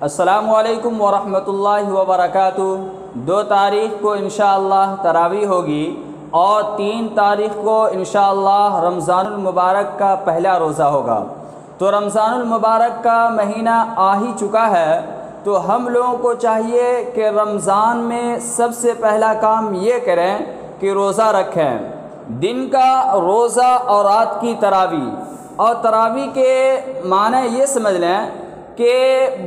السلام علیکم ورحمۃ اللہ وبرکاتہ۔ 2 تاریخ کو انشاءاللہ تراویح ہوگی اور 3 تاریخ کو انشاءاللہ رمضان المبارک کا پہلا روزہ ہوگا۔ تو رمضان المبارک کا مہینہ آ ہی چکا ہے، تو ہم لوگوں کو چاہیے کہ رمضان میں سب سے پہلا کام یہ کریں کہ روزہ رکھیں، دن کا روزہ اور رات کی تراویح۔ اور تراویح کے معنی یہ سمجھ لیں کہ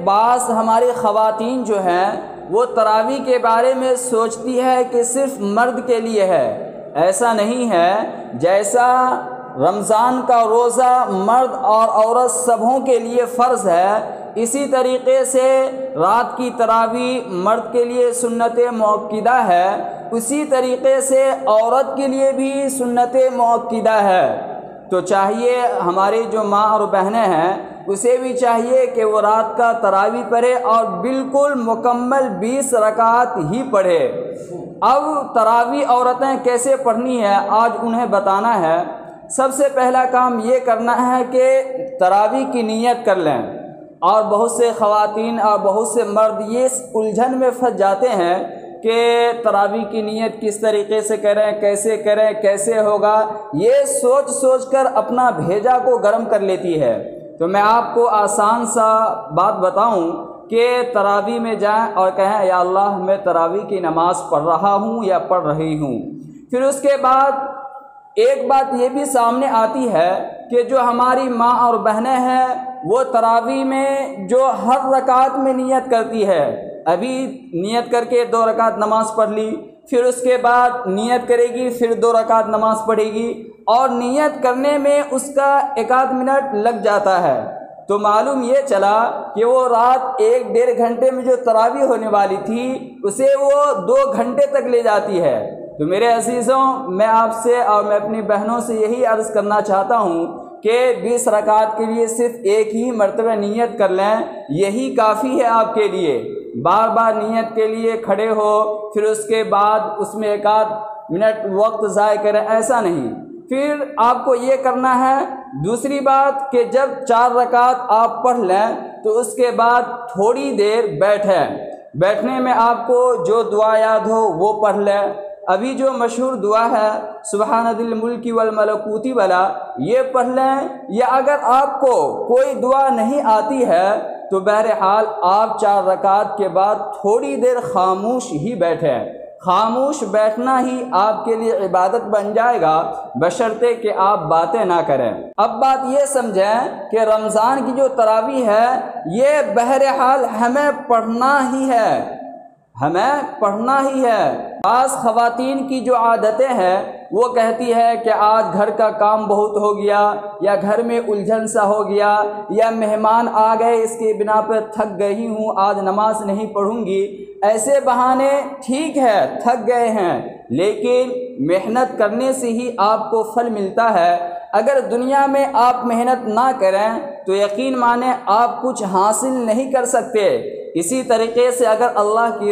بعض ہماری خواتین جو ہیں وہ تراویح کے بارے میں سوچتی ہے کہ صرف مرد کے لیے ہے۔ ایسا نہیں ہے، جیسا رمضان کا روزہ مرد اور عورت سبھوں کے لیے فرض ہے، اسی طریقے سے رات کی تراویح مرد کے لیے سنت مؤکدہ ہے، اسی طریقے سے عورت کے لیے بھی سنت مؤکدہ ہے۔ تو چاہیے ہماری جو ماں اور بہنیں ہیں اسے بھی چاہیے کہ وہ رات کا تراویح پڑھے اور بالکل مکمل 20 رکعت ہی پڑھے۔ اب تراویح عورتیں کیسے پڑھنی ہے آج انہیں بتانا ہے۔ سب سے پہلا کام یہ کرنا ہے کہ تراویح کی نیت کر لیں، اور بہت سے خواتین اور بہت سے مرد یہ الجھن میں پھنس جاتے ہیں کہ تراویح کی نیت کس طریقے سے کریں، کیسے ہوگا، یہ سوچ سوچ کر اپنا بھیجا کو گرم کر لیتی ہے۔ تو میں آپ کو آسان سا بات بتاؤں کہ تراویح میں جائیں اور کہیں یا اللہ میں تراویح کی نماز پڑھ رہا ہوں یا پڑھ رہی ہوں۔ پھر اس کے بعد ایک بات یہ بھی سامنے آتی ہے کہ جو ہماری ماں اور بہنیں ہیں وہ تراویح میں جو ہر رکعت میں نیت کرتی ہے، ابھی نیت کر کے 2 رکعت نماز پڑھ لی، پھر اس کے بعد نیت کرے گی، پھر 2 رکعت نماز پڑھے گی، اور نیت کرنے میں اس کا 1 منٹ لگ جاتا ہے۔ تو معلوم یہ چلا کہ وہ رات 1-1.5 گھنٹے میں جو تراویح ہونے والی تھی اسے وہ 2 گھنٹے تک لے جاتی ہے۔ تو میرے عزیزوں، میں آپ سے اور میں اپنی بہنوں سے یہی عرض کرنا چاہتا ہوں کہ 20 رکعت کے لیے صرف ایک ہی مرتبہ نیت کر لیں، یہی کافی ہے آپ کے لیے۔ بار بار نیت کے لیے کھڑے ہو پھر اس کے بعد اس میں 1 منٹ وقت ضائع کریں، ایسا نہیں۔ پھر آپ کو یہ کرنا ہے، دوسری بات کہ جب 4 رکعت آپ پڑھ لیں تو اس کے بعد تھوڑی دیر بیٹھنے میں آپ کو جو دعا یاد ہو وہ پڑھ لیں۔ ابھی جو مشہور دعا ہے سبحان ذی الملک والملکوت والا، یہ پڑھ لیں، یا اگر آپ کو کوئی دعا نہیں آتی ہے تو بہرحال آپ 4 رکعت کے بعد تھوڑی دیر خاموش ہی بیٹھیں۔ خاموش بیٹھنا ہی آپ کے لیے عبادت بن جائے گا، بشرطے کہ آپ باتیں نہ کریں۔ اب بات یہ سمجھیں کہ رمضان کی جو تراویح ہے یہ بہرحال ہمیں پڑھنا ہی ہے، بعض خواتین کی جو عادتیں ہیں وہ کہتی ہے کہ آج گھر کا کام بہت ہو گیا، یا گھر میں الجھن سا ہو گیا، یا مہمان آ گئے اس کی بنا پر تھک گئی ہوں، آج نماز نہیں پڑھوں گی۔ ایسے بہانے ٹھیک ہے، تھک گئے ہیں، لیکن محنت کرنے سے ہی آپ کو پھل ملتا ہے۔ اگر دنیا میں آپ محنت نہ کریں تو یقین مانیں آپ کچھ حاصل نہیں کر سکتے۔ اسی طریقے سے اگر اللہ کی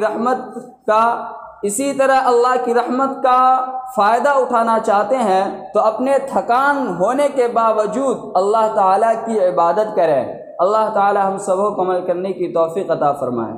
رحمت کا فائدہ اٹھانا چاہتے ہیں تو اپنے تھکان ہونے کے باوجود اللہ تعالیٰ کی عبادت کریں۔ اللہ تعالیٰ ہم سبوں کو عمل کرنے کی توفیق عطا فرمائے۔